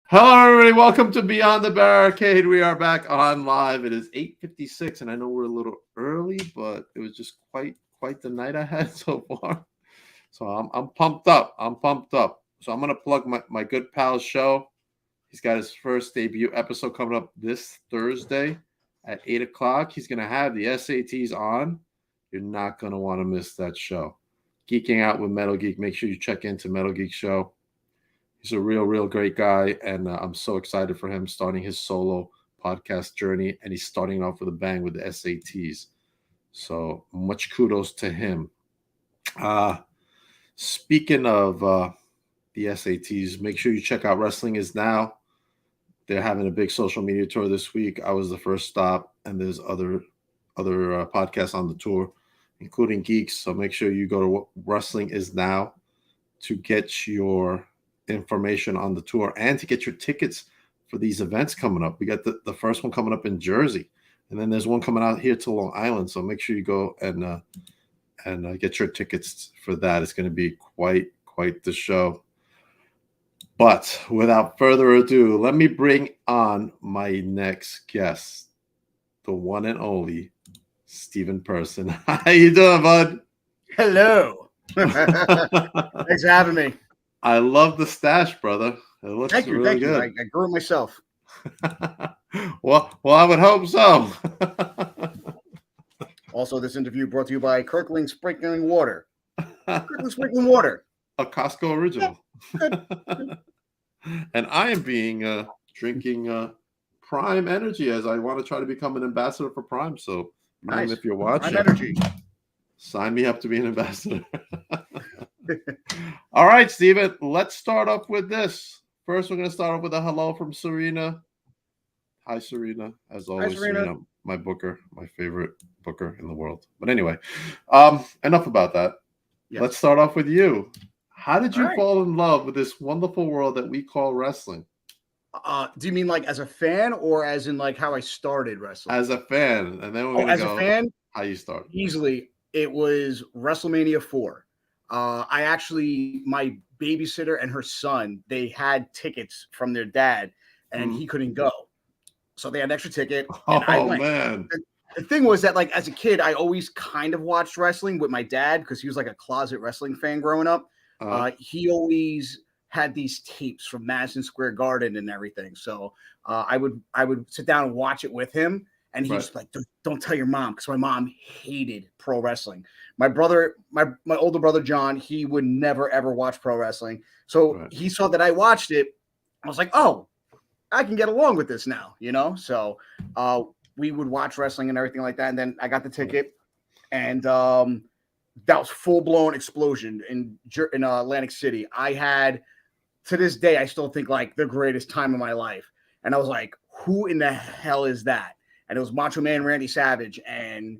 Hello, everybody. Welcome to Beyond the Barricade. We are back on live. It is 8:56, and I know we're a little early, but it was just quite the night I had so far. So I'm pumped up. I'm pumped up. So I'm gonna plug my good pal's show. He's got his first debut episode coming up this Thursday at 8 o'clock. He's gonna have the SATs on. You're not gonna want to miss that show. Geeking out with Metal Geek. Make sure you check into Metal Geek Show. He's a real great guy, and I'm so excited for him starting his solo podcast journey, and he's starting off with a bang with the SATs. So much kudos to him. Speaking of the SATs, make sure you check out Wrestling Is Now. They're having a big social media tour this week. I was the first stop, and there's other podcasts on the tour, including Geeks. So make sure you go to Wrestling Is Now to get your information on the tour and to get your tickets for these events coming up. We got the first one coming up in Jersey, and then there's one coming out here to Long Island. So make sure you go and get your tickets for that. It's going to be quite the show. But without further ado, let me bring on my next guest, the one and only Steven Person. How you doing, bud? Hello. Thanks for having me. I love the stash, brother. It looks really good. I grew it myself. well, I would hope so. Also, this interview brought to you by Kirkland Sprinkling Water. Kirkland Sprinkling Water. A Costco original. And I am drinking Prime Energy, as I want to try to become an ambassador for Prime. So, Prime, nice. If you're watching, Prime Energy. Sign me up to be an ambassador. All right, Steven, let's start off with this. First, we're going to start off with a hello from Serena. Hi, Serena. As always, Hi, Serena. My booker, my favorite booker in the world. But anyway, enough about that. Yes. Let's start off with you. How did you fall in love with this wonderful world that we call wrestling? Do you mean like as a fan or as in like how I started wrestling? As a fan. And then we're going to go as a fan, how you started. Easily, it was WrestleMania 4. My babysitter and her son, they had tickets from their dad, and he couldn't go. So they had an extra ticket, and I went. Man. The thing was that, like, as a kid, I always kind of watched wrestling with my dad because he was like a closet wrestling fan growing up. He always had these tapes from Madison Square Garden and everything. So I would sit down and watch it with him. And he was like, don't tell your mom, because my mom hated pro wrestling. My brother, my older brother, John, he would never, ever watch pro wrestling. So he saw that I watched it. I was like, oh, I can get along with this now, you know? So we would watch wrestling and everything like that. And then I got the ticket, and that was full-blown explosion in Atlantic City. I had, to this day, I still think like the greatest time of my life. And I was like, who in the hell is that? And it was Macho Man Randy Savage. And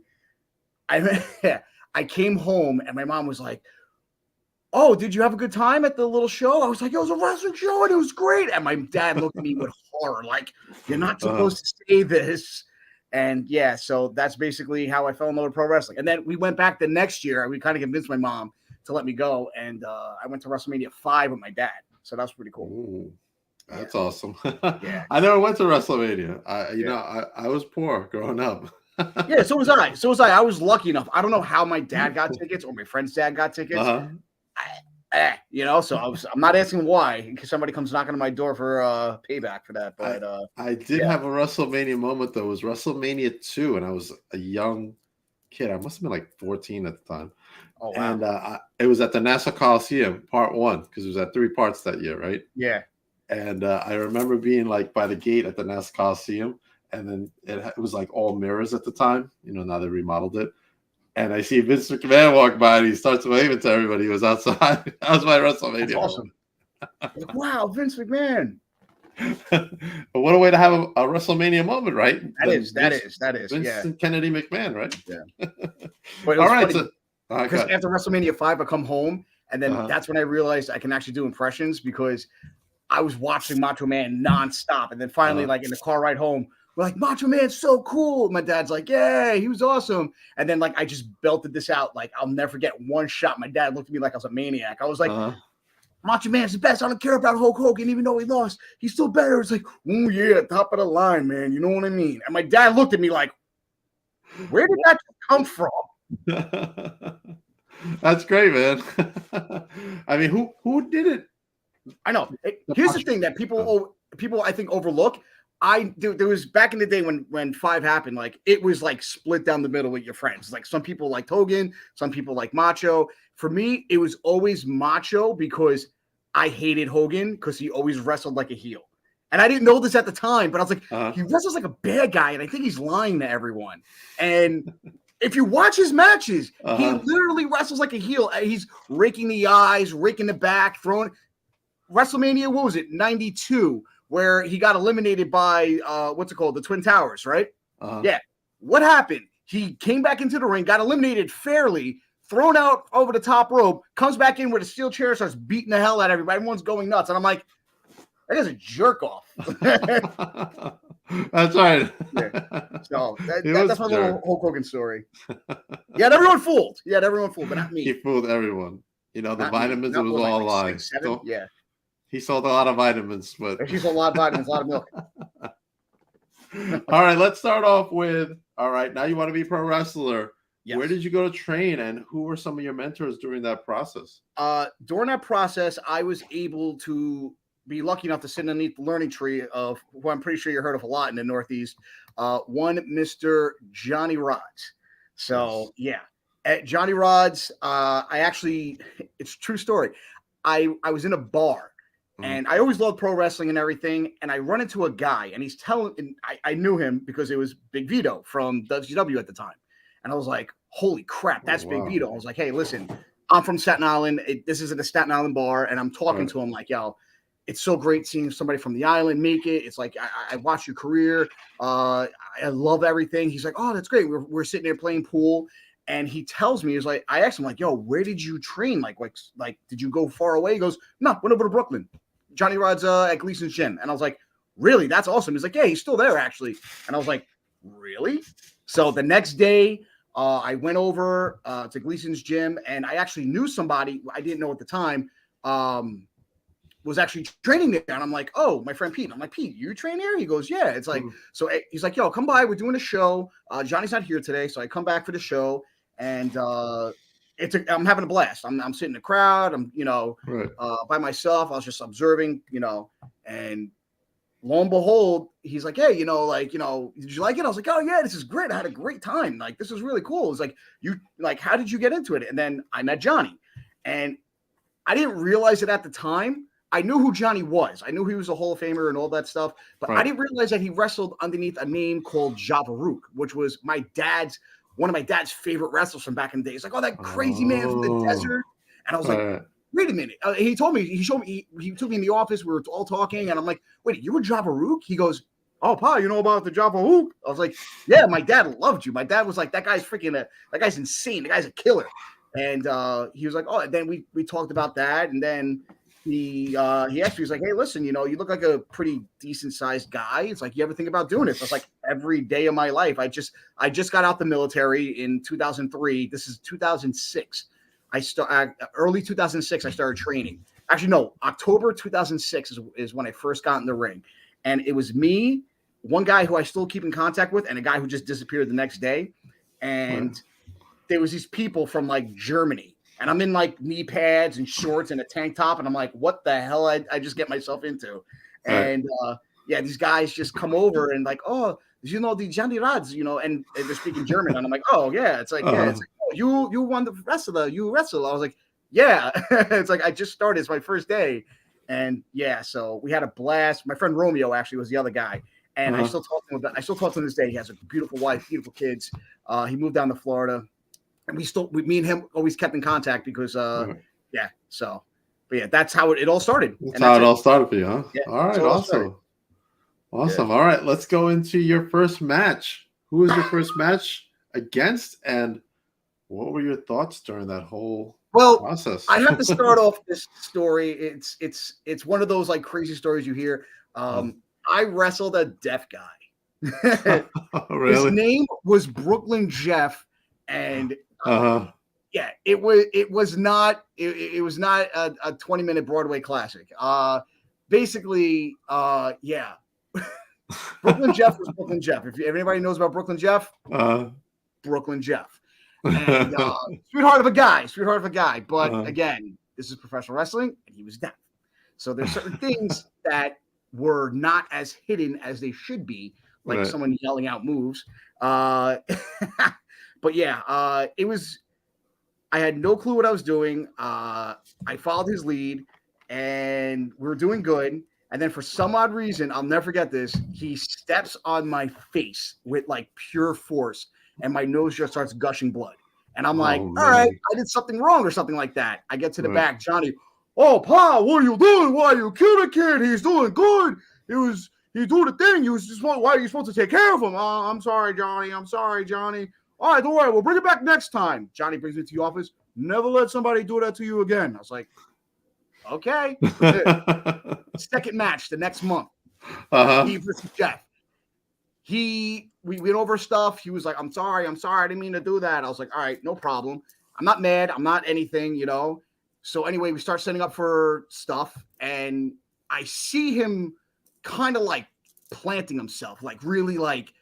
I came home, and my mom was like, oh, did you have a good time at the little show? I was like, it was a wrestling show, and it was great. And my dad looked at me with horror, like, you're not supposed to say this. And yeah, so that's basically how I fell in love with pro wrestling. And then we went back the next year. We kind of convinced my mom to let me go. And I went to WrestleMania 5 with my dad. So that was pretty cool. Ooh. That's awesome. I never went to WrestleMania. I was poor growing up. Yeah, so was I. I was lucky enough. I don't know how my dad got tickets or my friend's dad got tickets. So I'm not asking why, in case somebody comes knocking on my door for payback for that. But I did have a WrestleMania moment though. It was WrestleMania 2, and I was a young kid. I must have been like 14 at the time. Oh, wow. And it was at the Nassau Coliseum, part 1, because it was at 3 parts that year, right? Yeah. And I remember being like by the gate at the Nassau Coliseum, and then it was like all mirrors at the time. You know, now they remodeled it. And I see Vince McMahon walk by, and he starts waving to everybody who was outside. That was my WrestleMania. That's awesome. Like, wow, Vince McMahon. But what a way to have a WrestleMania moment, right? That is. Vincent Kennedy McMahon, right? Yeah. But all right. Because after WrestleMania 5, I come home, and then that's when I realized I can actually do impressions, because I was watching Macho Man nonstop. And then finally, like in the car ride home, we're like, Macho Man's so cool. My dad's like, yeah, he was awesome. And then like I just belted this out. Like, I'll never forget one shot. My dad looked at me like I was a maniac. I was like, Macho Man's the best. I don't care about Hulk Hogan, even though he lost. He's still better. It's like, oh yeah, top of the line, man. You know what I mean? And my dad looked at me like, where did that come from? That's great, man. I mean, who did it? I know. Here's the thing that people I think overlook. There was back in the day when 5 happened, like it was like split down the middle with your friends. Like some people liked Hogan, some people like Macho. For me, it was always Macho because I hated Hogan because he always wrestled like a heel. And I didn't know this at the time, but I was like, he wrestles like a bad guy, and I think he's lying to everyone. And if you watch his matches, he literally wrestles like a heel. He's raking the eyes, raking the back, throwing. WrestleMania, what was it, 92, where he got eliminated by, what's it called, the Twin Towers, right? Yeah. What happened? He came back into the ring, got eliminated fairly, thrown out over the top rope, comes back in with a steel chair, starts beating the hell out of everybody. Everyone's going nuts. And I'm like, that guy's a jerk off. That's right. Yeah. So that's my little Hulk Hogan story. Yeah, everyone fooled. But not me. He fooled everyone. You know, the not vitamins, it was all lies. Yeah. He sold a lot of vitamins, but he sold a lot of vitamins, a lot of milk. All right, let's start off with, all right, now you want to be a pro wrestler. Yes. Where did you go to train, and who were some of your mentors during that process? During that process, I was able to be lucky enough to sit underneath the learning tree of who I'm pretty sure you heard of a lot in the Northeast. One Mr. Johnny Rods. So yeah, at Johnny Rods, it's a true story. I was in a bar. And I always loved pro wrestling and everything. And I run into a guy, and he's telling, and I knew him because it was Big Vito from WCW at the time. And I was like, holy crap, that's Big Vito. I was like, hey, listen, I'm from Staten Island. This isn't a Staten Island bar. And I'm talking to him like, yo, it's so great seeing somebody from the island make it. It's like, I watched your career. I love everything. He's like, oh, that's great. We're sitting there playing pool. And he tells me, he's like, I asked him like, yo, where did you train? Like, did you go far away? He goes, no, went over to Brooklyn. Johnny Rod's at Gleason's gym. And I was like, really? That's awesome. He's like, yeah, he's still there actually. And I was like, really? So the next day, I went over to Gleason's gym, and I actually knew somebody I didn't know at the time was actually training there. And I'm like, oh, my friend Pete. And I'm like, Pete, you train here? He goes, yeah. It's like, so he's like, yo, come by. We're doing a show. Johnny's not here today. So I come back for the show, and I'm having a blast. I'm sitting in the crowd. I'm, by myself. I was just observing, and lo and behold, he's like, hey, did you like it? I was like, oh yeah, this is great. I had a great time. Like, this is really cool. It's like, how did you get into it? And then I met Johnny, and I didn't realize it at the time. I knew who Johnny was. I knew he was a Hall of Famer and all that stuff, but I didn't realize that he wrestled underneath a name called Java Rook, which was one of my dad's favorite wrestlers from back in the day. He's like, oh, that crazy man from the desert. And I was like, wait a minute. He told me, he took me in the office. We were all talking, and I'm like, wait, you were Java Rook? He goes, oh, Pa, you know about the Java Rook? I was like, yeah, my dad loved you. My dad was like, that guy's insane. The guy's a killer. And he was like, oh, and then we talked about that. And then he asked me, he's like, hey, listen, you look like a pretty decent sized guy. It's like, you ever think about doing this? I was like, every day of my life. I just got out the military in 2003. This is 2006. Early 2006, I started training. Actually, no, October 2006 is when I first got in the ring. And it was me, one guy who I still keep in contact with, and a guy who just disappeared the next day. And there was these people from like Germany. And I'm in like knee pads and shorts and a tank top. And I'm like, what the hell I just get myself into? And these guys just come over and like, oh, the Johnny Rods, and they're speaking German. And I'm like, oh, yeah. It's like, it's like, oh, you won the wrestler. You wrestle. I was like, yeah. It's like, I just started. It's my first day. And yeah, so we had a blast. My friend Romeo actually was the other guy. And I still talk to him to this day. He has a beautiful wife, beautiful kids. He moved down to Florida. And me and him always kept in contact because, but yeah, that's how it all started. That's how it all started for you, huh? Yeah, all right, awesome. Awesome. Yeah. All right, let's go into your first match. Who was your first match against, and what were your thoughts during that whole process? I have to start off this story. It's one of those like crazy stories you hear. I wrestled a deaf guy. Really? His name was Brooklyn Jeff, and Yeah, it was not a 20-minute Broadway classic. Basically, yeah. Brooklyn Jeff was Brooklyn Jeff. If anybody knows about Brooklyn Jeff, Brooklyn Jeff. And sweetheart of a guy. But again, this is professional wrestling, and he was deaf. So there's certain things that were not as hidden as they should be, like someone yelling out moves. But yeah, it was. I had no clue what I was doing. I followed his lead, and we were doing good. And then for some odd reason, I'll never forget this, he steps on my face with like pure force, and my nose just starts gushing blood. And I'm like, all right, I did something wrong or something like that. I get to the back, Johnny, oh, Pa, what are you doing? Why you kill the kid? He's doing good. He do the thing. Why are you supposed to take care of him? Oh, I'm sorry, Johnny. All right, don't worry. We'll bring it back next time. Johnny brings me to the office. Never let somebody do that to you again. I was like, okay. Second match the next month. He versus Jeff. We went over stuff. He was like, I'm sorry. I didn't mean to do that. I was like, all right, no problem. I'm not mad. I'm not anything, you know. So anyway, we start setting up for stuff, and I see him kind of like planting himself, like really like,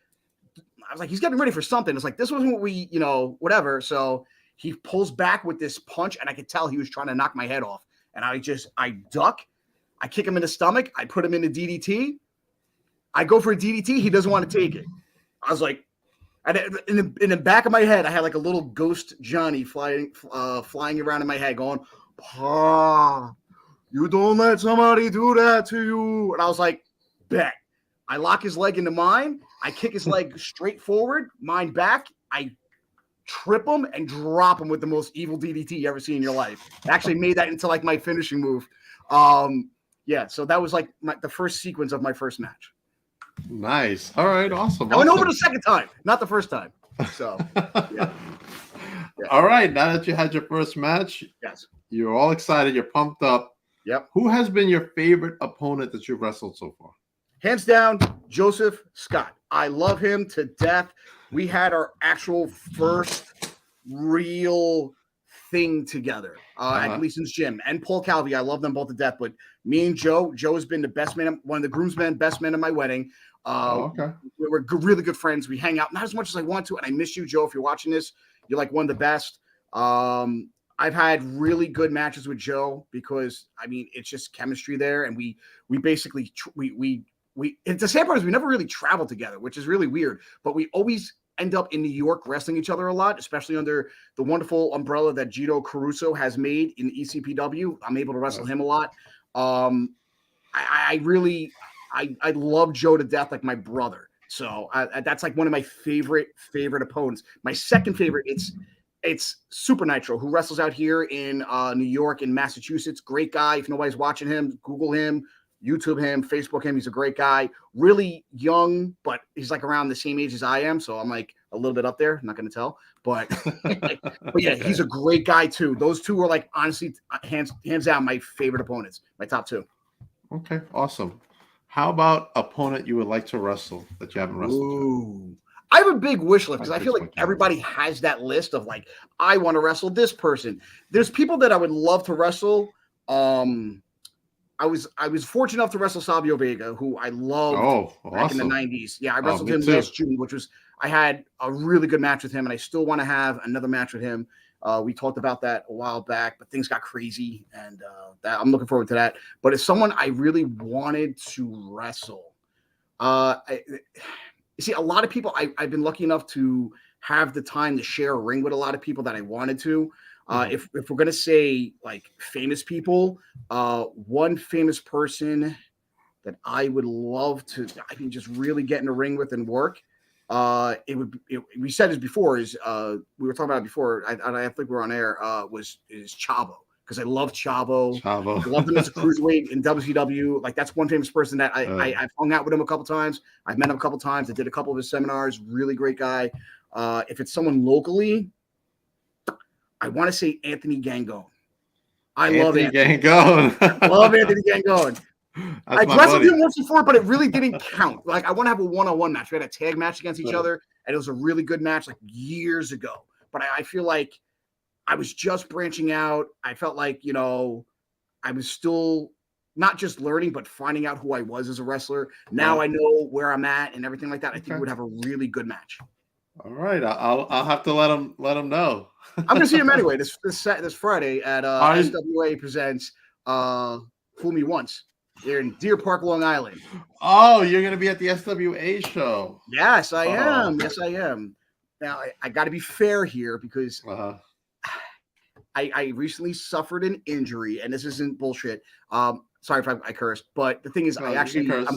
I was like, he's getting ready for something. It's like, this wasn't what we, you know, whatever. So he pulls back with this punch, and I could tell he was trying to knock my head off. And I duck. I kick him in the stomach. I put him in a DDT. I go for a DDT. He doesn't want to take it. I was like, and in the back of my head, I had like a little ghost Johnny flying around in my head going, Pa, you don't let somebody do that to you. And I was like, bet. I lock his leg into mine. I kick his leg straight forward, mine back. I trip him and drop him with the most evil DDT you ever see in your life. I actually made that into like my finishing move. Yeah, so that was like the first sequence of my first match. Nice. All right, awesome. I went over the second time, not the first time. So, yeah. All right, now that you had your first match, yes, you're all excited, you're pumped up. Yep. Who has been your favorite opponent that you've wrestled so far? Hands down, Joseph Scott. I love him to death. We had our actual first real thing together at Gleason's gym, and Paul Calvi. I love them both to death. But me and Joe has been the best man, one of the groomsmen, best man at my wedding. We're really good friends. We hang out not as much as I want to, and I miss you, Joe. If you're watching this, you're like one of the best. I've had really good matches with Joe because I mean it's just chemistry there, and we basically it's the same part as we never really traveled together, which is really weird. But we always end up in New York wrestling each other a lot, especially under the wonderful umbrella that Gito Caruso has made in ECPW. I'm able to wrestle him a lot. I love Joe to death, like my brother. So that's like one of my favorite opponents. My second favorite, it's Super Nitro, who wrestles out here in New York and Massachusetts. Great guy. If nobody's watching him, Google him, YouTube him, Facebook him. He's a great guy. Really young, but he's like around the same age as I am. So I'm like a little bit up there. I'm not going to tell. But but yeah, he's a great guy too. Those two are like honestly hands down my favorite opponents, my top two. Okay, awesome. How about opponent you would like to wrestle that you haven't wrestled? Ooh. I have a big wish list because I feel like everybody has that list of like, I want to wrestle this person. There's people that I would love to wrestle. I was fortunate enough to wrestle Savio Vega, who I loved back in the 90s. Yeah, I wrestled him last June, I had a really good match with him, and I still want to have another match with him. We talked about that a while back, but things got crazy, and I'm looking forward to that. But it's someone I really wanted to wrestle. You see, a lot of people, I've been lucky enough to have the time to share a ring with a lot of people that I wanted to. If we're going to say like famous people, one famous person that I would love to, I mean, just really get in the ring with and work. We said this before we were talking about it before. I think we're on air, is Chavo. Because I love Chavo. I love him as a cruiserweight in WCW. Like that's one famous person that I've hung out with him a couple times. I've met him a couple times. I did a couple of his seminars. Really great guy. If it's someone locally, I want to say Anthony Gangone. I love Anthony Gangone. I wrestled him once before, but it really didn't count. Like I want to have a one-on-one match. We had a tag match against each other, and it was a really good match like years ago. But I feel like I was just branching out. I felt like, I was still not just learning, but finding out who I was as a wrestler. Now I know where I'm at and everything like that. I think we would have a really good match. All right, I'll have to let him know. I'm gonna see him anyway this Friday at SWA presents Fool Me Once. They're in Deer Park, Long Island. Oh, you're gonna be at the SWA show? Yes, I am. Yes, I am. Now I got to be fair here because I recently suffered an injury, and this isn't bullshit. Sorry if I cursed, but the thing is, I'm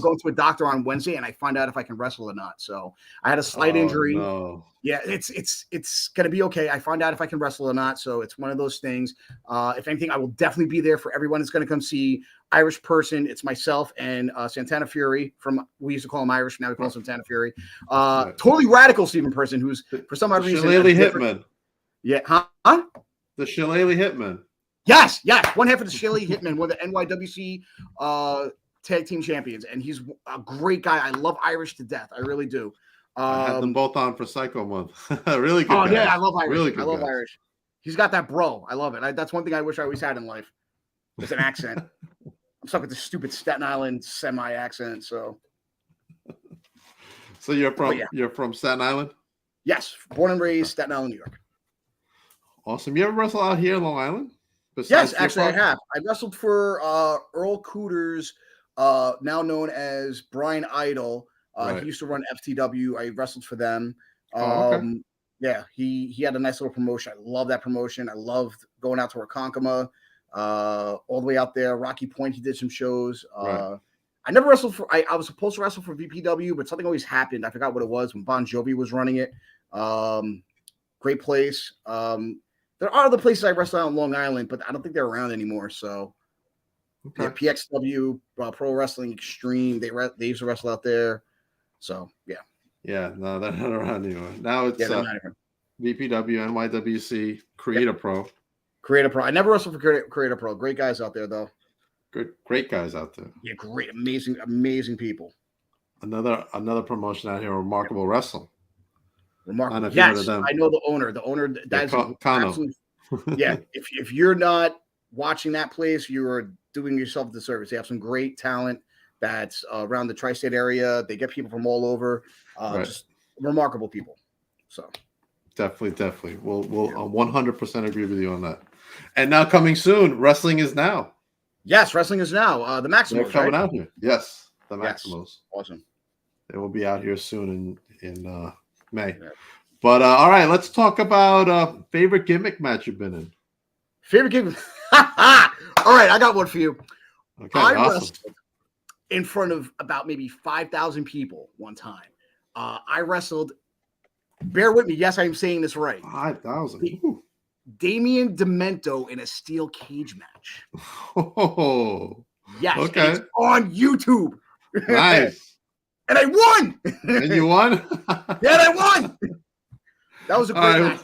going to a doctor on Wednesday, and I find out if I can wrestle or not. So I had a slight injury. No. Yeah, it's gonna be okay. I find out if I can wrestle or not. So it's one of those things. If anything, I will definitely be there for everyone that's gonna come see Irish Person. It's myself and Santana Fury we used to call him Irish, now we call him Santana Fury. Totally radical Stephen Person, who's for some odd reason. Shillelagh Hitman. Yeah, huh? The Shillelagh Hitman. Yes, one half of the Shillelagh Hitman, one of the NYWC tag team champions, and he's a great guy. I love Irish to death. I really do. I had them both on for Psycho Month. Really good. Oh guys. Yeah, I love Irish. Really I love Irish. He's got that bro. I love it. That's one thing I wish I always had in life. It's an accent. I'm stuck with this stupid Staten Island semi accent. So you're from Staten Island? Yes, born and raised Staten Island, New York. Awesome. You ever wrestle out here in Long Island? Yes, actually, I have. I wrestled for Earl Cooters, now known as Brian Idol. He used to run FTW. I wrestled for them. Okay. Yeah, he had a nice little promotion. I love that promotion. I loved going out to Ronkonkoma, all the way out there. Rocky Point, he did some shows. I never wrestled for. I was supposed to wrestle for VPW, but something always happened. I forgot what it was when Bon Jovi was running it. Great place. There are other places I wrestled out in Long Island, but I don't think they're around anymore. So, yeah, PXW, Pro Wrestling Extreme, they used to wrestle out there. So, yeah. Yeah, no, they're not around anymore. Now it's VPW, NYWC, Creator Pro. Creator Pro. I never wrestled for Creator Pro. Great guys out there, though. Great guys out there. Yeah, great, amazing people. Another promotion out here, Remarkable Wrestling. Remarkable. Yes, I know the owner. The owner, that's absolutely. Yeah, if you're not watching that place, you are doing yourself a disservice. They have some great talent that's around the tri-state area. They get people from all over. Just remarkable people. So definitely. We'll 100% agree with you on that. And now coming soon, Wrestling Is Now. Yes, Wrestling Is Now. The Maximos. They're coming out here. Yes, the Maximos. Yes. Awesome. They will be out here soon in May. Yeah. But all right, let's talk about favorite gimmick match you've been in. Favorite gimmick. All right, I got one for you. Okay, I awesome. wrestled in front of about maybe 5,000 people one time. I wrestled. Bear with me. Yes, I'm saying this right. 5,000. Damien Demento in a steel cage match. Oh, yes. Okay. It's on YouTube. Nice. And I won. And you won? Yeah, I won. That was a great match.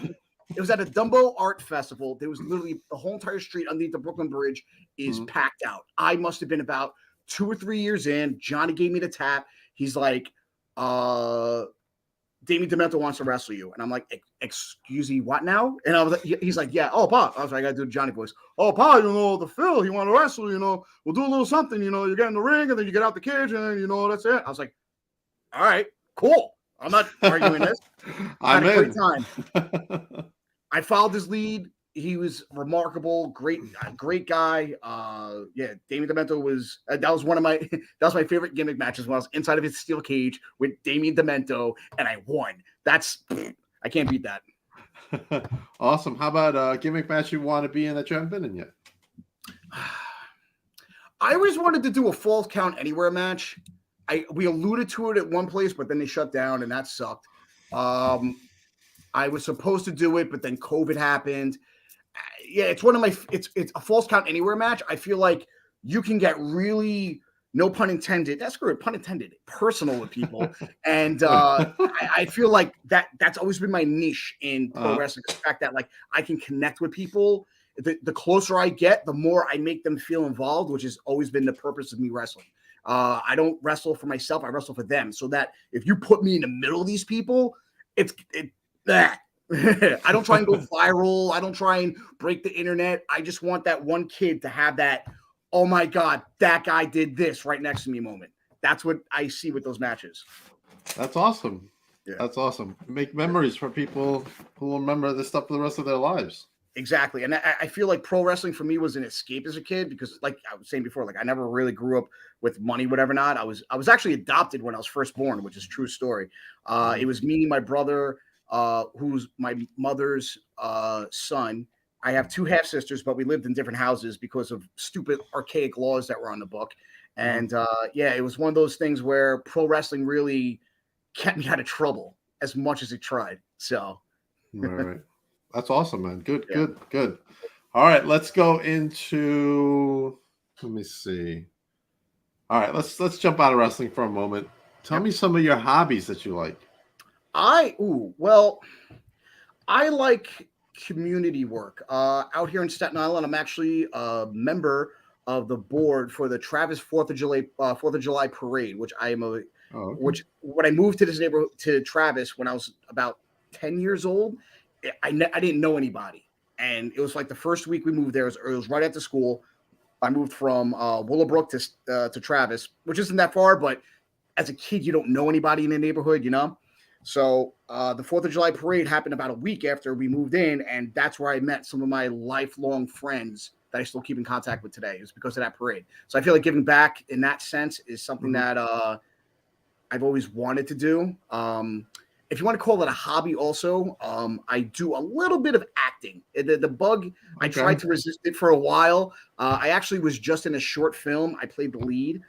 It was at a Dumbo Art Festival. There was literally the whole entire street underneath the Brooklyn Bridge is packed out. I must have been about 2 or 3 years in. Johnny gave me the tap. He's like, Damien Demento wants to wrestle you. And I'm like, excuse me, what now? And I was like, he's like, yeah. Oh, Pa. I was like, I got to do the Johnny voice. Oh, Pa, the Phil, he want to wrestle, we'll do a little something, you get in the ring and then you get out the cage and then, that's it. I was like, all right, cool. I'm not arguing this. I had a great time. I followed his lead. He was remarkable. Great guy. Damien Demento was that was my favorite gimmick matches when I was inside of his steel cage with Damien Demento and I won. I can't beat that. Awesome. How about a gimmick match you want to be in that you haven't been in yet? I always wanted to do a Falls Count Anywhere match. We alluded to it at one place, but then they shut down and that sucked. I was supposed to do it, but then COVID happened. Yeah, it's one of my. It's a Falls Count Anywhere match. I feel like you can get really, no pun intended. That's good, pun intended. Personal with people, and I feel like that's always been my niche in pro wrestling. The fact that I can connect with people. The closer I get, the more I make them feel involved, which has always been the purpose of me wrestling. I don't wrestle for myself. I wrestle for them. So that if you put me in the middle of these people, it's that. I don't try and go viral. I don't try and break the internet. I just want that one kid to have that, oh my God, that guy did this right next to me moment. That's what I see with those matches. That's awesome. Yeah. That's awesome. Make memories for people who will remember this stuff for the rest of their lives. Exactly. And I feel like pro wrestling for me was an escape as a kid because, like I was saying before, like I never really grew up with money, whatever not. I was actually adopted when I was first born, which is a true story. It was me, my brother, who's my mother's son. I have two half sisters, but we lived in different houses because of stupid archaic laws that were on the book. And yeah, it was one of those things where pro wrestling really kept me out of trouble as much as it tried. So, right. That's awesome, man. Good, yeah. Good. All right, let's go into. Let me see. All right, let's jump out of wrestling for a moment. Tell me some of your hobbies that you like. Well, I like community work. Out here in Staten Island, I'm actually a member of the board for the Travis 4th of July parade, which I am a. Oh, okay. Which when I moved to this neighborhood to Travis when I was about 10 years old, I didn't know anybody, and it was like the first week we moved there. It was right after school. I moved from Willowbrook to Travis, which isn't that far, but as a kid, you don't know anybody in the neighborhood, you know. So the 4th of July parade happened about a week after we moved in, and that's where I met some of my lifelong friends that I still keep in contact with today. Is because of that parade. So I feel like giving back in that sense is something that I've always wanted to do. If you want to call it a hobby also, I do a little bit of acting. The bug, okay. I tried to resist it for a while. I actually was just in a short film. I played the lead.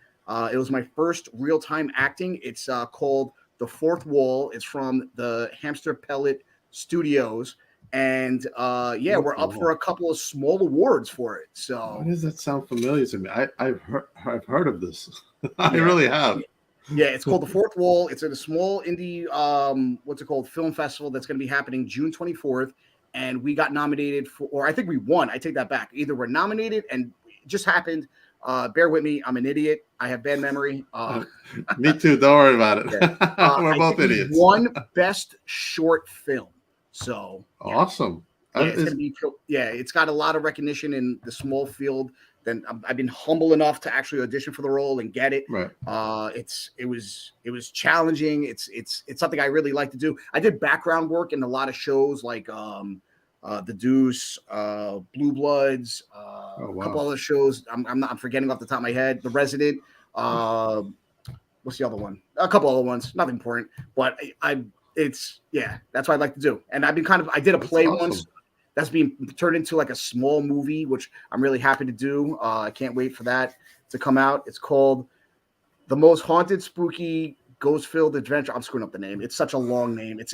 It was my first real-time acting. It's called The Fourth Wall. It's from the Hamster Pellet Studios. And yeah, we're up for a couple of small awards for it. So why does that sound familiar to me? I've heard of this. I really have. Yeah, it's called The Fourth Wall. It's at a small indie, film festival that's going to be happening June 24th. And we got nominated for, or I think we won. I take that back. Either we're nominated and it just happened. Bear with me. I'm an idiot. I have bad memory. Me too. Don't worry about it. Yeah. We're both idiots. We won Best Short Film. So yeah. Awesome. Yeah, it's got a lot of recognition in the small field. Then I've been humble enough to actually audition for the role and get it. Right. It was challenging. It's something I really like to do. I did background work in a lot of shows like The Deuce, Blue Bloods, a couple other shows. I'm forgetting off the top of my head. The Resident. What's the other one? A couple other ones. Nothing important, but that's what I'd like to do. And I did a play once. That's being turned into like a small movie, which I'm really happy to do. I can't wait for that to come out. It's called The Most Haunted, Spooky, Ghost-Filled Adventure. I'm screwing up the name. It's such a long name. It's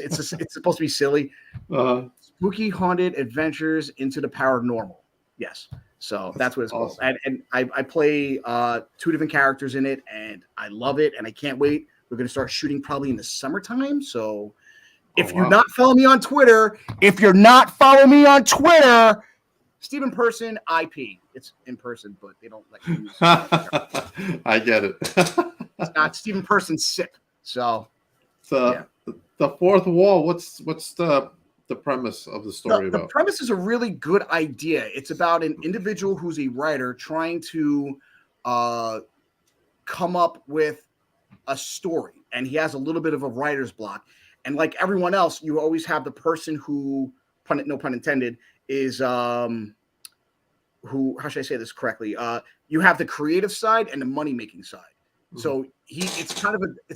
supposed to be silly. Spooky Haunted Adventures into the Paranormal. Yes. So that's what it's called. And I play 2 different characters in it, and I love it, and I can't wait. We're going to start shooting probably in the summertime, so... If you're not following me on Twitter, Steve in Person IP. It's in person, but they don't let you use it. I get it. It's not Steve in Person SIP. So the Fourth Wall. What's the premise of the story about? The premise is a really good idea. It's about an individual who's a writer trying to come up with a story, and he has a little bit of a writer's block. And like everyone else, you always have the person who, no pun intended, is how should I say this correctly? You have the creative side and the money making side. Mm-hmm. So it's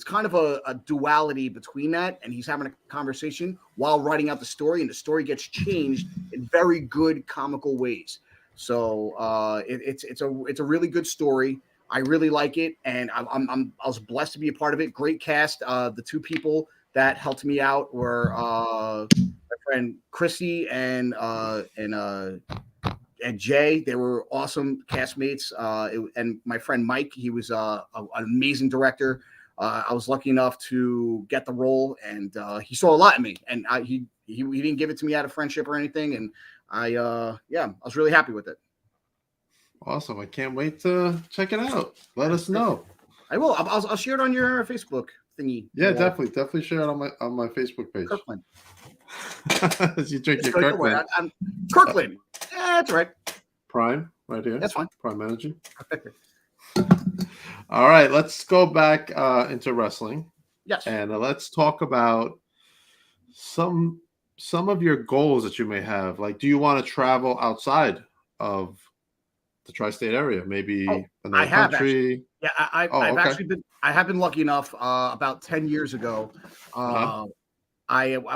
kind of a duality between that, and he's having a conversation while writing out the story, and the story gets changed in very good comical ways. So it's a really good story. I really like it, and I was blessed to be a part of it. Great cast. The 2 people that helped me out were my friend Chrissy and Jay. They were awesome castmates. And my friend Mike, he was an amazing director. I was lucky enough to get the role, and he saw a lot in me. And he didn't give it to me out of friendship or anything. And I was really happy with it. Awesome! I can't wait to check it out. Let us know. I will. I'll share it on your Facebook thingy. Yeah, definitely share it on my Facebook page. Kirkland. As you drink your Kirkland. I'm Kirkland. Yeah, that's right. Prime, right here. That's fine. Prime Energy. All right, let's go back into wrestling. Yes. And let's talk about some of your goals that you may have. Like, do you want to travel outside of the tri-state area? Maybe another country? Actually. Yeah, I've actually been. I have been lucky enough. About 10 years ago, I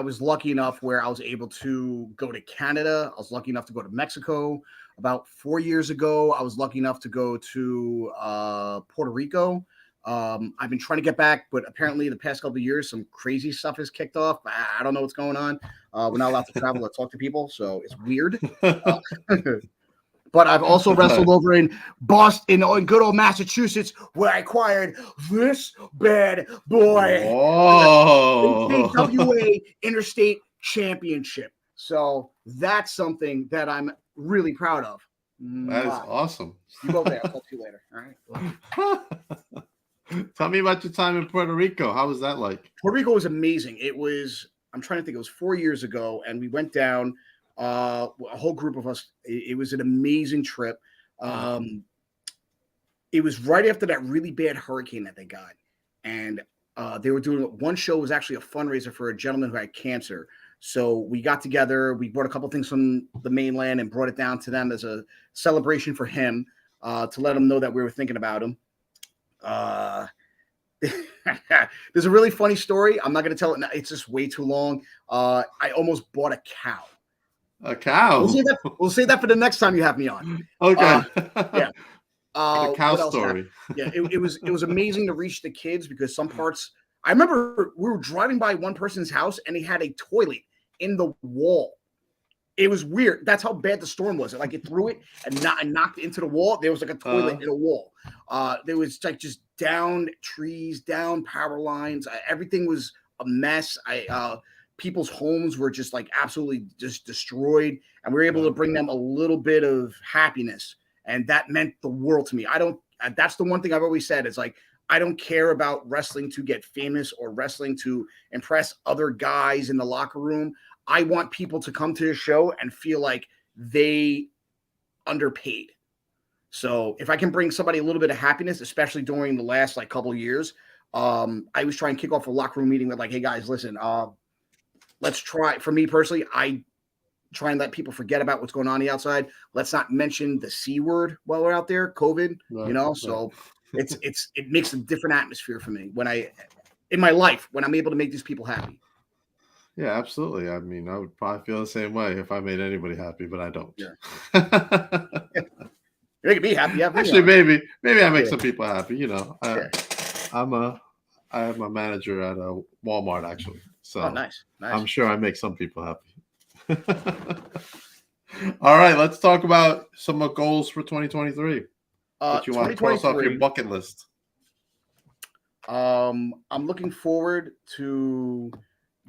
was lucky enough where I was able to go to Canada. I was lucky enough to go to Mexico. About 4 years ago, I was lucky enough to go to Puerto Rico. I've been trying to get back, but apparently the past couple of years, some crazy stuff has kicked off. I don't know what's going on. We're not allowed to travel or talk to people, so it's weird. But I've also wrestled over in Boston, in good old Massachusetts, where I acquired this bad boy. Whoa! NWA Interstate Championship. So that's something that I'm really proud of. That is awesome. You go there. I'll talk to you later. All right. Tell me about your time in Puerto Rico. How was that like? Puerto Rico was amazing. I'm trying to think, it was 4 years ago, and we went down. A whole group of us. It was an amazing trip. It was right after that really bad hurricane that they got, and they were doing one show was actually a fundraiser for a gentleman who had cancer. So we got together. We brought a couple things from the mainland and brought it down to them as a celebration for him, to let him know that we were thinking about him. There's a really funny story. I'm not going to tell it now. It's just way too long. I almost bought a cow. A cow. We'll say that for the next time you have me on. Okay. Yeah. The cow story. Yeah, it was amazing to reach the kids, because some parts. I remember we were driving by one person's house and he had a toilet in the wall. It was weird. That's how bad the storm was. Like, it threw it and knocked it into the wall. There was like a toilet in a wall. There was like just down trees, down power lines. Everything was a mess. People's homes were just like absolutely just destroyed, and we were able to bring them a little bit of happiness, and that meant the world to me. That's the one thing I've always said. It's like, I don't care about wrestling to get famous or wrestling to impress other guys in the locker room. I want people to come to the show and feel like they underpaid. So if I can bring somebody a little bit of happiness, especially during the last like couple of years, I was trying to kick off a locker room meeting with like, hey guys, listen, let's try. For me personally, I try and let people forget about what's going on the outside. Let's not mention the C word while we're out there, COVID. Right, so it makes a different atmosphere for me in my life when I'm able to make these people happy. Yeah, absolutely. I mean, I would probably feel the same way if I made anybody happy, but I don't. Yeah. You're making me happy. Actually, maybe I make some people happy. I have my manager at Walmart actually. So nice. I'm sure I make some people happy. All right, let's talk about some goals for 2023. That you want to cross off your bucket list. I'm looking forward to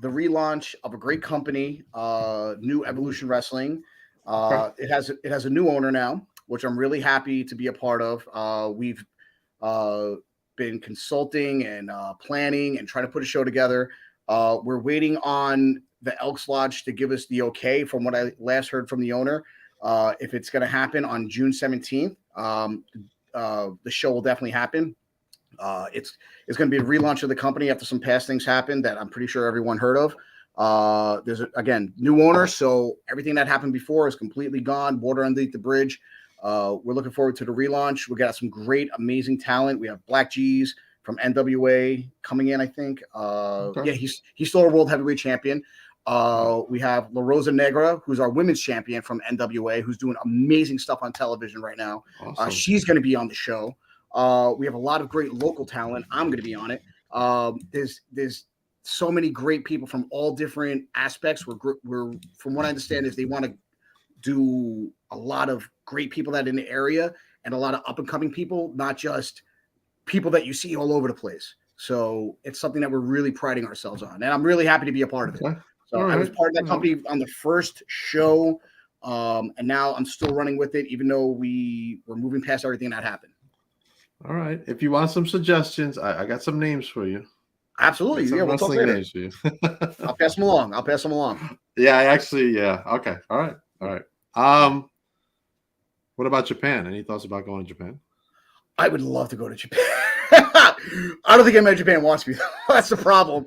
the relaunch of a great company, New Evolution Wrestling. It has a new owner now, which I'm really happy to be a part of. We've been consulting and planning and trying to put a show together. We're waiting on the Elks Lodge to give us the okay from what I last heard from the owner. If it's going to happen on June 17th, the show will definitely happen. It's going to be a relaunch of the company after some past things happened that I'm pretty sure everyone heard of. There's again new owner, so everything that happened before is completely gone. Water underneath the bridge. We're looking forward to the relaunch. We got some great, amazing talent. We have Black G's from NWA coming in, I think. Yeah, he's still a world heavyweight champion. We have La Rosa Negra, who's our women's champion from NWA, who's doing amazing stuff on television right now. Awesome. She's going to be on the show. We have a lot of great local talent. I'm going to be on it. There's so many great people from all different aspects. We're from what I understand is they want to do a lot of great people that are in the area and a lot of up and coming people, not just people that you see all over the place. So it's something that we're really priding ourselves on, and I'm really happy to be a part of it. Okay. So I was part of that company on the first show, and now I'm still running with it, even though we're moving past everything that happened. All right. If you want some suggestions, I got some names for you. Absolutely. Yeah, we'll talk later. I'll pass them along. Yeah, okay. All right. What about Japan? Any thoughts about going to Japan? I would love to go to Japan. I don't think anybody in Japan wants me. That's the problem.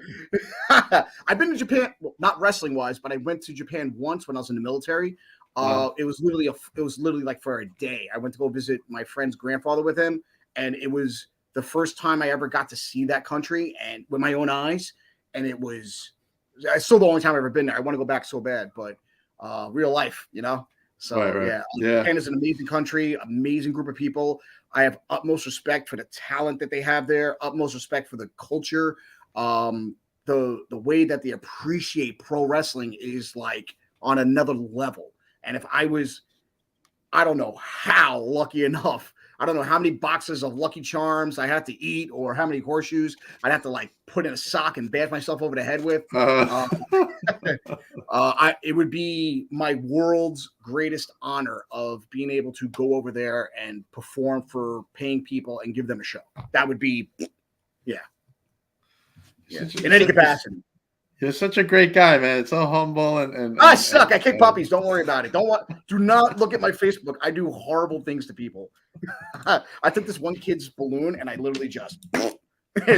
I've been to Japan, well, not wrestling wise, but I went to Japan once when I was in the military. It was literally like for a day. I went to go visit my friend's grandfather with him, and it was the first time I ever got to see that country and with my own eyes. And it's still the only time I've ever been there. I want to go back so bad, but real life, So right. Japan is an amazing country, amazing group of people. I have utmost respect for the talent that they have there, utmost respect for the culture. The way that they appreciate pro wrestling is like on another level. And if I don't know how lucky enough, I don't know how many boxes of Lucky Charms I had to eat or how many horseshoes I'd have to like put in a sock and bash myself over the head with. It would be my world's greatest honor of being able to go over there and perform for paying people and give them a show. That would be, in any capacity. You're such a great guy, man. It's so humble and I suck. I kick puppies. Don't worry about it. Do not look at my Facebook. I do horrible things to people. I took this one kid's balloon and I literally just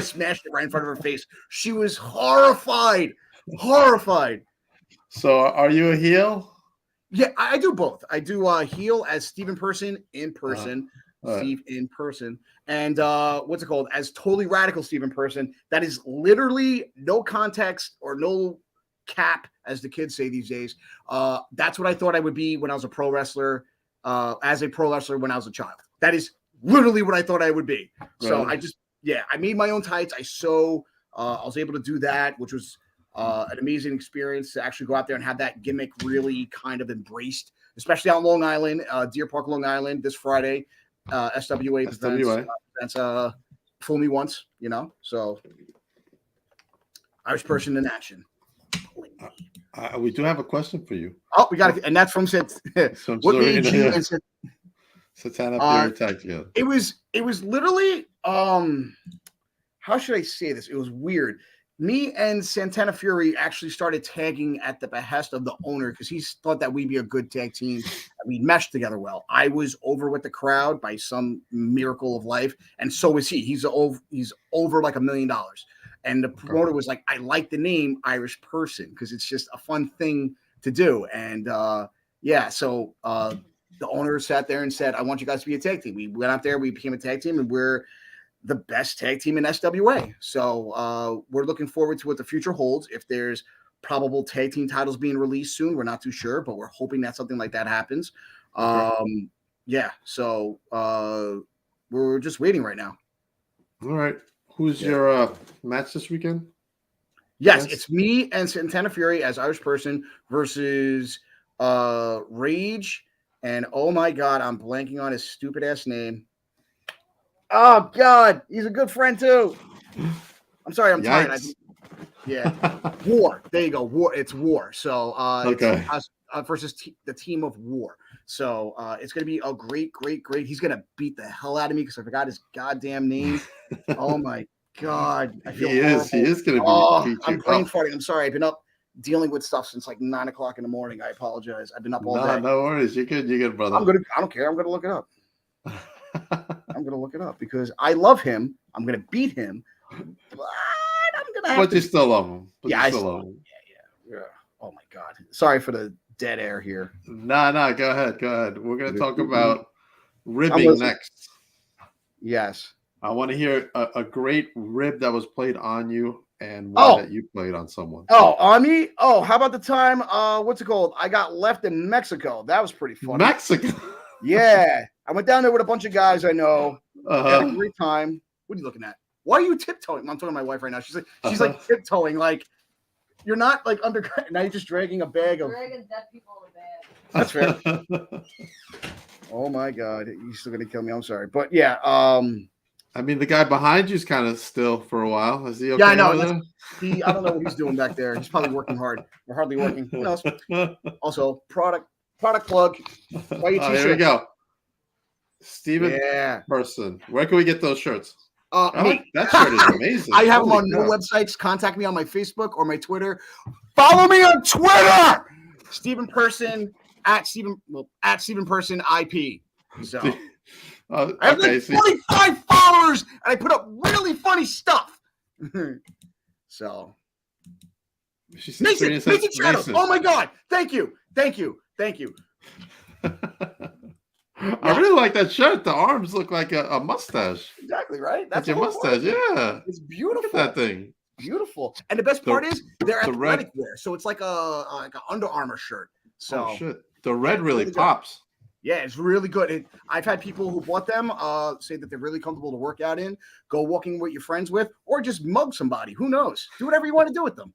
smashed it right in front of her face. She was horrified. So are you a heel? Yeah, I do both. I do heel as Steve in person, Steve in person, and what's it called? As totally radical Steve in person. That is literally no context or no cap, as the kids say these days. That's what I thought I would be when I was a pro wrestler, as a pro wrestler when I was a child. That is literally what I thought I would be. So I made my own tights. I was able to do that, which was an amazing experience to actually go out there and have that gimmick really kind of embraced, especially out in Long Island, Deer Park, Long Island, this Friday. SWA presents Fool Me Once, so Irish person in action. We do have a question for you. Oh, we got it, and that's from what made you and Satana Fury tag together. It was literally how should I say this? It was weird. Me and Santana Fury actually started tagging at the behest of the owner because he thought that we'd be a good tag team. We meshed together well. I was over with the crowd by some miracle of life, and so was he. He's over like $1 million. And the promoter was like, I like the name Irish Person because it's just a fun thing to do. And so the owner sat there and said, I want you guys to be a tag team. We went out there, we became a tag team, and we're the best tag team in SWA. So we're looking forward to what the future holds. If there's probable tag team titles being released soon, we're not too sure, but we're hoping that something like that happens. So we're just waiting right now. All right. Who's your match this weekend? Yes, it's me and Santana Fury as Irish Person versus Rage. And oh my God, I'm blanking on his stupid ass name. Oh God, he's a good friend too. I'm sorry, I'm tired. War. There you go. War. It's War. So it's us versus the team of War. So it's gonna be a great. He's gonna beat the hell out of me because I forgot his goddamn name. Oh my God, I feel horrible. He is gonna be. I'm brain farting. I'm sorry. I've been up dealing with stuff since like 9 o'clock in the morning. I apologize. I've been up all day. No worries. You're good, brother. I don't care. I'm gonna look it up. I'm gonna look it up because I love him. I'm gonna beat him, but I'm gonna have you still love him. I still love him. Yeah. Oh my God. Sorry for the dead air here. No. Go ahead. We're gonna talk about ribbing next. Yes. I want to hear a great rib that was played on you and one that you played on someone. Oh, on me? Oh, how about the time? What's it called? I got left in Mexico. That was pretty funny. Mexico. Yeah. I went down there with a bunch of guys I know. Had a great time. What are you looking at? Why are you tiptoeing? I'm talking to my wife right now. She's like tiptoeing. Like you're not like under. Now you're just dragging a bag of. Dragging dead people in a bag. That's fair. Oh my God, he's still gonna kill me. I'm sorry, but yeah. I mean, the guy behind you is kind of still for a while. Is he okay? Yeah, I know. I don't know what he's doing back there. He's probably working hard. We're hardly working. Who knows? Also, product plug. Here we go. Steven Person. Where can we get those shirts? That shirt is amazing. I have them on no websites. Contact me on my Facebook or my Twitter. Follow me on Twitter, Stephen Person at Stephen Person IP. So I have like 45 followers, and I put up really funny stuff. So Mason Shadows. Oh my God! Thank you. I really like that shirt. The arms look like a mustache. Exactly, right? That's your mustache. Yeah. It's beautiful. Look at that thing. Beautiful. And the best part is they're athletic wear. So it's like a Under Armour shirt. So shit. The red really pops. Yeah, it's really good. I've had people who bought them say that they're really comfortable to work out in, go walking with your friends with, or just mug somebody. Who knows? Do whatever you want to do with them.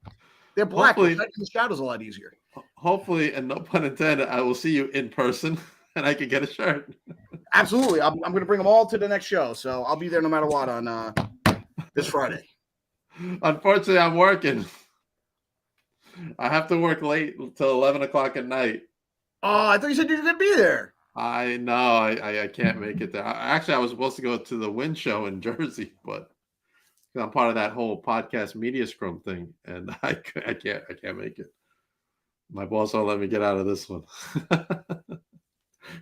They're black. In the shadows a lot easier. Hopefully, and no pun intended, I will see you in person and I can get a shirt. Absolutely. I'm going to bring them all to the next show. So I'll be there no matter what on this Friday. Unfortunately, I'm working. I have to work late till 11 o'clock at night. Oh, I thought you said you were going to be there. I know. I can't make it there. Actually, I was supposed to go to the Win Show in Jersey, but I'm part of that whole podcast media scrum thing, and I can't make it. My boss won't let me get out of this one.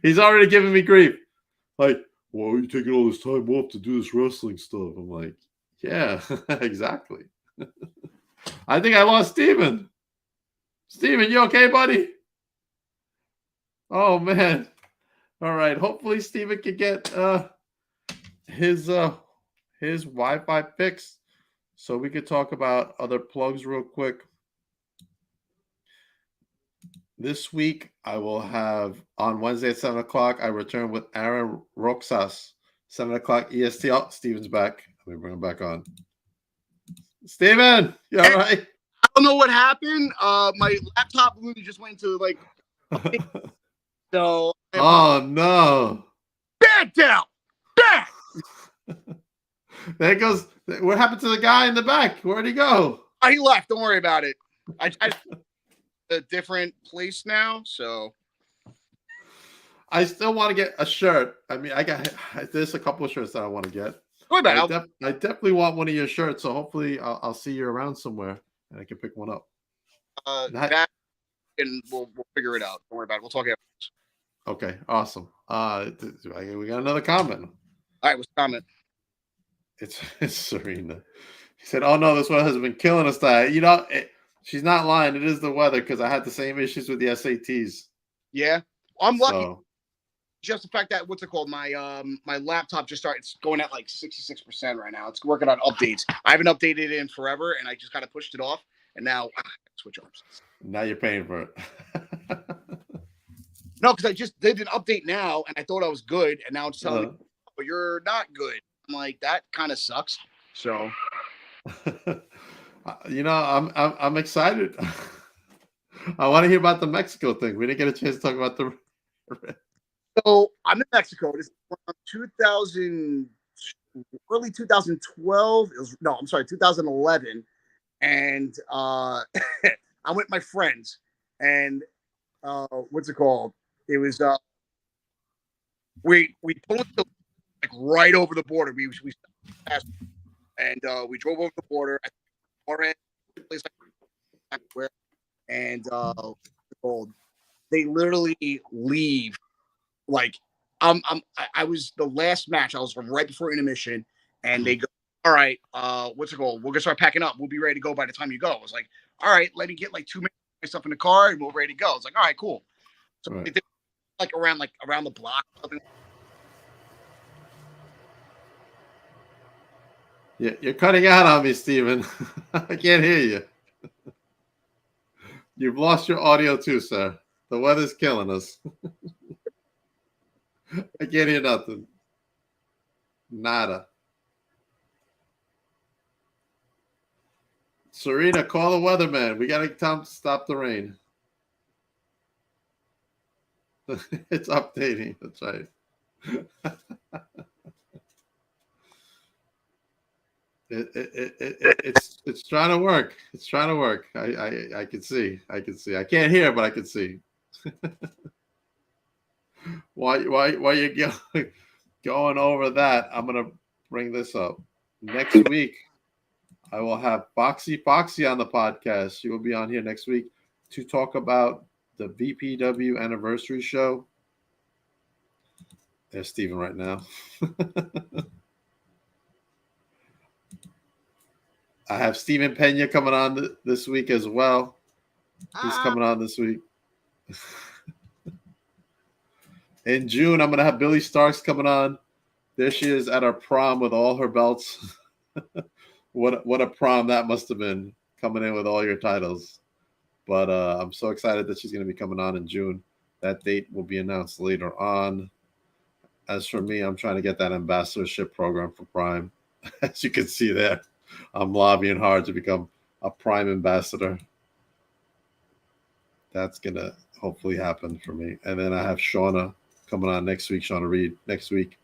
He's already giving me grief. Like, why are you taking all this time off to do this wrestling stuff? I'm like, yeah, exactly. I think I lost Steven. Steven, you okay, buddy? Oh, man. All right. Hopefully, Steven can get his Wi-Fi fixed so we could talk about other plugs real quick. This week, I will have on Wednesday at 7 o'clock, I return with Aaron Roxas, 7 o'clock EST. Oh, Steven's back. Let me bring him back on. Steven, you all right? I don't know what happened. My laptop literally just went into like. So. Oh, no. Back down. Back. There goes. What happened to the guy in the back? Where'd he go? Oh, he left. Don't worry about it. I a different place now, so I still want to get a shirt. I mean, there's a couple of shirts that I want to get. I definitely want one of your shirts, so hopefully I'll see you around somewhere and I can pick one up. And we'll figure it out. Don't worry about it. We'll talk afterwards. Okay, awesome. We got another comment. All right, what's the comment? It's Serena. He said, "Oh no, this one has been killing us. She's not lying. It is the weather because I had the same issues with the SATs. Yeah, I'm lucky. So, just the fact that what's it called? My my laptop just started going at like 66% right now. It's working on updates. I haven't updated it in forever, and I just kind of pushed it off. And now switch arms. Now you're paying for it. No, because I just did an update now, and I thought I was good, and now it's telling me, "Oh, you're not good." I'm like, that kind of sucks. So. I'm excited. I want to hear about the Mexico thing. We didn't get a chance to talk about the. So I'm in Mexico. This is early 2012. 2011, and I'm with my friends, and what's it called? It was we pulled like right over the border. We passed, and we drove over the border. Place where, and they literally leave. Like I was the last match. I was right before intermission, and they go, "All right, what's it called? We're gonna start packing up. We'll be ready to go by the time you go." I was like, "All right, let me get like 2 minutes of my stuff in the car, and we're ready to go." It's like, "All right, cool." So right. They did like around the block. Something. Yeah, you're cutting out on me, Steven. I can't hear you. You've lost your audio too, sir. The weather's killing us. I can't hear nothing. Nada. Serena, call the weatherman. We got to tell him to stop the rain. It's updating. That's right. It's trying to work. It's trying to work. I can see. I can't hear, but I can see. While you're going over that, I'm gonna bring this up. next week, I will have Foxy on the podcast. She will be on here next week to talk about the VPW anniversary show. There's Steven right now. I have Steven Pena coming on this week as well. He's coming on this week. In June, I'm going to have Billy Starks coming on. There she is at our prom with all her belts. What a prom that must have been, coming in with all your titles. But I'm so excited that she's going to be coming on in June. That date will be announced later on. As for me, I'm trying to get that ambassadorship program for Prime. As you can see there, I'm lobbying hard to become a Prime ambassador. That's going to hopefully happen for me. And then I have Shauna coming on next week, Shauna Reed, next week,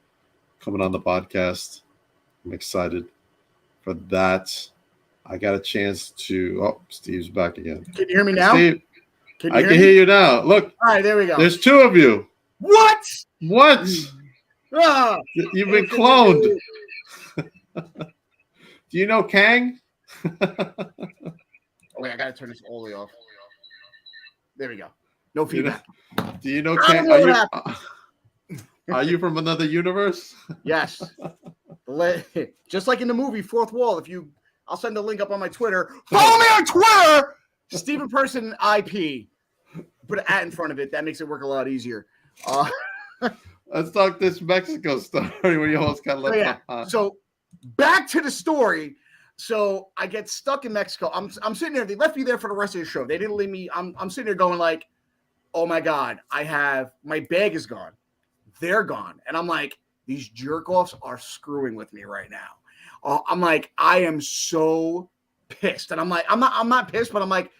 coming on the podcast. I'm excited for that. I got a chance to. Oh, Steve's back again. Can you hear me now? Steve, I can hear you now. Look. All right, there we go. There's two of you. What? Ah, you've been cloned. Do you know Kang? Wait, I gotta turn this all the way off. There we go. No feedback. Do you know Kang? Are you from another universe? Yes. Just like in the movie Fourth Wall. I'll send a link up on my Twitter. Follow me on Twitter. Steven Person IP. Put an @ in front of it. That makes it work a lot easier. Let's talk this Mexico story where you almost got left behind. So back to the story. So I get stuck in Mexico. I'm sitting there. They left me there for the rest of the show. They didn't leave me. I'm sitting there going like, oh my God, my bag is gone. They're gone. And I'm like, these jerk offs are screwing with me right now. I'm like, I am so pissed. And I'm like, I'm not pissed, but I'm like,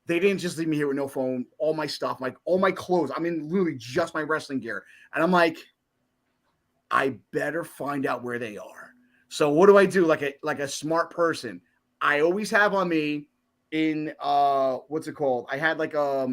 they didn't just leave me here with no phone, all my stuff, like all my clothes. I'm in literally just my wrestling gear. And I'm like, I better find out where they are. So what do I do? Like a smart person, I always have on me in what's it called? I had like a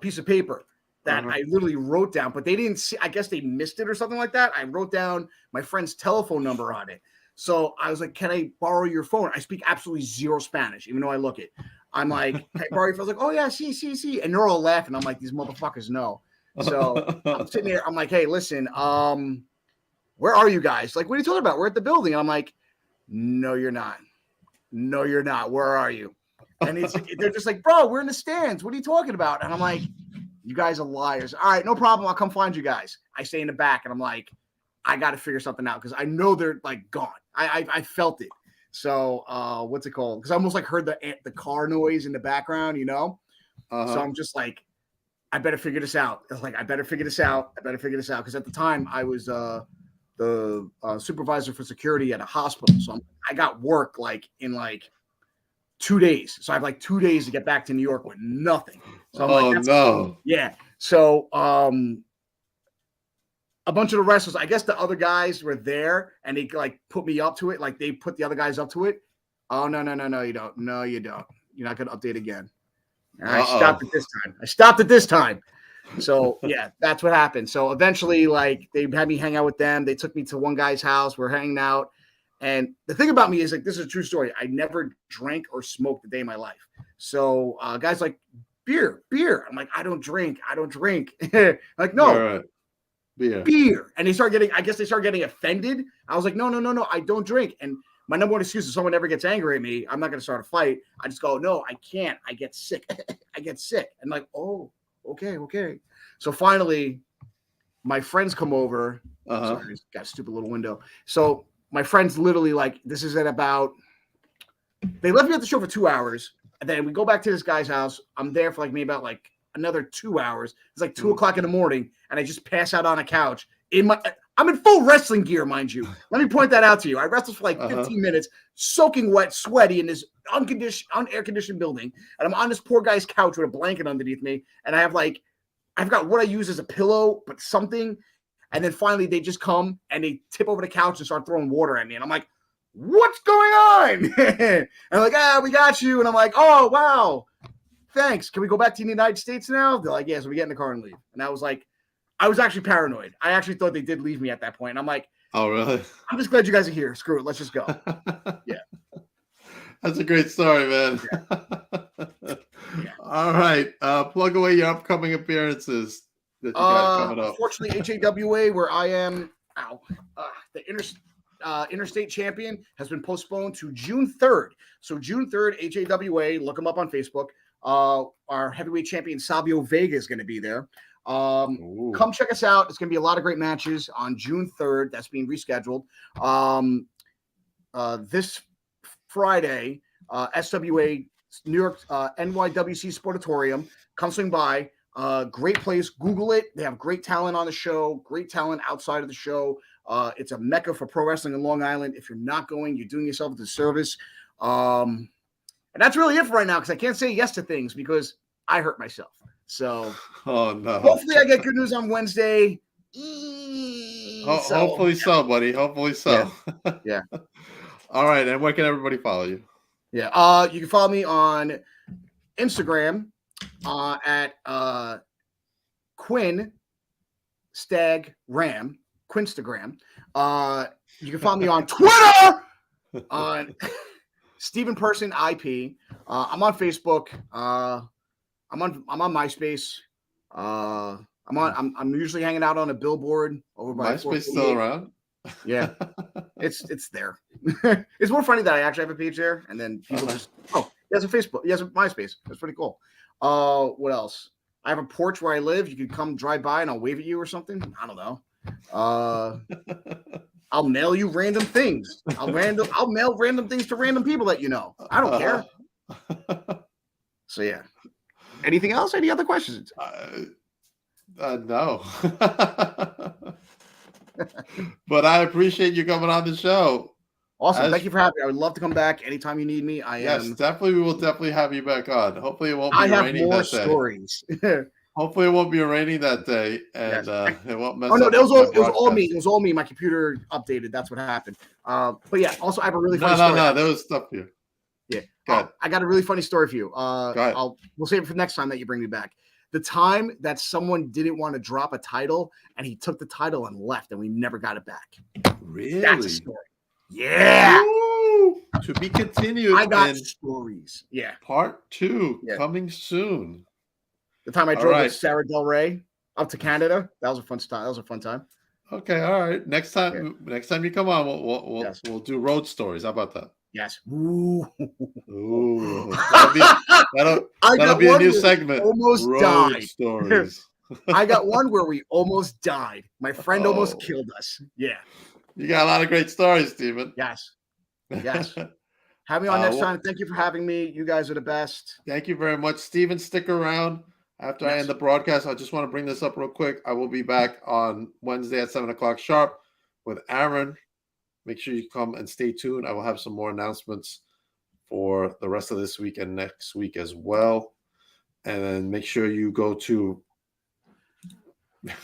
piece of paper that I literally wrote down, but they didn't see. I guess they missed it or something like that. I wrote down my friend's telephone number on it. So I was like, "Can I borrow your phone?" I speak absolutely zero Spanish, even though I look it. I'm like, "Can I borrow your phone?" I was like, "Oh yeah, see," and they're all laughing. I'm like, "These motherfuckers know." So I'm sitting there. I'm like, "Hey, listen, where are you guys? Like, what are you talking about? We're at the building." And I'm like, "No, you're not. No, you're not. Where are you?" And they're just like, "Bro, we're in the stands. What are you talking about?" And I'm like, "You guys are liars." All right, no problem. I'll come find you guys. I stay in the back, and I'm like, I got to figure something out because I know they're like gone. I felt it. So what's it called? Because I almost like heard the car noise in the background, you know? So I'm just like, I better figure this out. I was like, I better figure this out. Because at the time I was the supervisor for security at a hospital. So I got work like in like 2 days. So I have like 2 days to get back to New York with nothing. So I'm like, no. Yeah. So a bunch of the wrestlers, I guess the other guys were there and they like put me up to it. Like they put the other guys up to it. Oh, no, you don't. No, you don't. You're not going to update again. And I stopped it this time. So yeah, that's what happened. So eventually, like they had me hang out with them. They took me to one guy's house. We're hanging out. And the thing about me is like, this is a true story. I never drank or smoked a day in my life. So guys like beer. I'm like, I don't drink. Like, no. Beer. And they start getting offended. I was like, no, I don't drink. And my number one excuse is someone ever gets angry at me, I'm not going to start a fight. I just go, no, I can't. I get sick. And like, oh, okay. So finally, my friends come over. Sorry, I got a stupid little window. So my friends literally like, this is at about, they left me at the show for 2 hours. And then we go back to this guy's house. I'm there for like maybe about like another 2 hours. It's like 2 o'clock in the morning, and I just pass out on a couch. I'm in full wrestling gear, mind you. Let me point that out to you. I wrestled for like 15 minutes, soaking wet, sweaty in this unair conditioned building, and I'm on this poor guy's couch with a blanket underneath me, and I've got what I use as a pillow, but something. And then finally, they just come and they tip over the couch and start throwing water at me, and I'm like, "What's going on?" And I'm like, "We got you." And I'm like, "Oh wow. Thanks. Can we go back to the United States now?" They're like, "Yeah, so we get in the car and leave." And I was like, I was actually paranoid. I actually thought they did leave me at that point. And I'm like, Oh, really? I'm just glad you guys are here. Screw it. Let's just go. Yeah. That's a great story, man. Yeah. All right. Plug away your upcoming appearances that you got coming up. Unfortunately, HAWA, where I am, the interstate champion has been postponed to June 3rd. So June 3rd, HAWA, look them up on Facebook. Our heavyweight champion Sabio Vega is going to be there. Come check us out. It's going to be a lot of great matches on June 3rd. That's being rescheduled. This Friday, SWA New York NYWC Sportatorium. Come swing by. Great place. Google it. They have great talent on the show. Great talent outside of the show. It's a mecca for pro wrestling in Long Island. If you're not going, you're doing yourself a disservice. And that's really it for right now because I can't say yes to things because I hurt myself. So, oh no. Hopefully, I get good news on Wednesday. Hopefully so, buddy. Hopefully so. Yeah. All right, and where can everybody follow you? Yeah. You can follow me on Instagram at Quinn Stag Ram. Quinstagram. You can follow me on Twitter on Steven Person IP. I'm on Facebook. I'm on MySpace. I'm usually hanging out on a billboard over by MySpace still around? Yeah, it's there. It's more funny that I actually have a page there, and then people just he has a Facebook, he has a MySpace. That's pretty cool. What else? I have a porch where I live. You can come drive by and I'll wave at you or something. I don't know. I'll mail you random things. I'll mail random things to random people that you know. I don't care. So yeah. Anything else? Any other questions? No. But I appreciate you coming on the show. Awesome. Thank you for having me. I would love to come back anytime you need me. Definitely. We will definitely have you back on. Hopefully it won't be raining that day. Stories. Hopefully it won't be raining that day, and it won't mess up. No, it was all me. It was all me. My computer updated. That's what happened. But yeah, also I have a really funny story. No, there was stuff here. Yeah. I got a really funny story for you. We'll save it for next time that you bring me back. The time that someone didn't want to drop a title and he took the title and left and we never got it back. Really? That's a story. Yeah. Woo! To be continued. I got stories. Yeah. Part 2 coming soon. The time I drove with Sarah Del Rey up to Canada. That was a fun time. Okay. All right. Next time you come on, we'll do road stories. How about that? Yes. Ooh. That'll be a new segment. Almost road died. Stories. I got one where we almost died. My friend almost killed us. Yeah. You got a lot of great stories, Steven. Yes. Have me on next time. Thank you for having me. You guys are the best. Thank you very much, Steven. Stick around. After I end the broadcast, I just want to bring this up real quick. I will be back on Wednesday at 7 o'clock sharp with Aaron. Make sure you come and stay tuned. I will have some more announcements for the rest of this week and next week as well. And then make sure you go to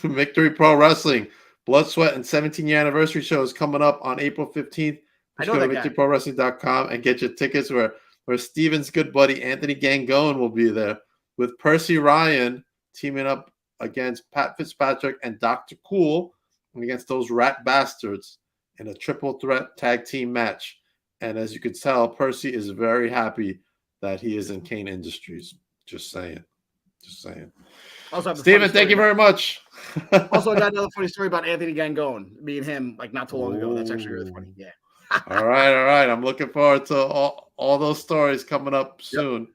Victory Pro Wrestling. Blood, Sweat, and 17-year anniversary show is coming up on April 15th. Just go to victoryprowrestling.com and get your tickets where Steven's good buddy Anthony Gangone will be there with Percy Ryan teaming up against Pat Fitzpatrick and Dr. Cool and against those rat bastards in a triple threat tag team match. And as you could tell, Percy is very happy that he is in Kane Industries. Just saying. Steven, thank you very much. Also, I got another funny story about Anthony Gangone, me and him, like not too long ago. That's actually really funny. Yeah. All right. I'm looking forward to all those stories coming up soon.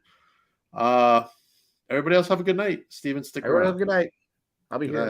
Everybody else have a good night. Steven, stick around. Have a good night. I'll be here.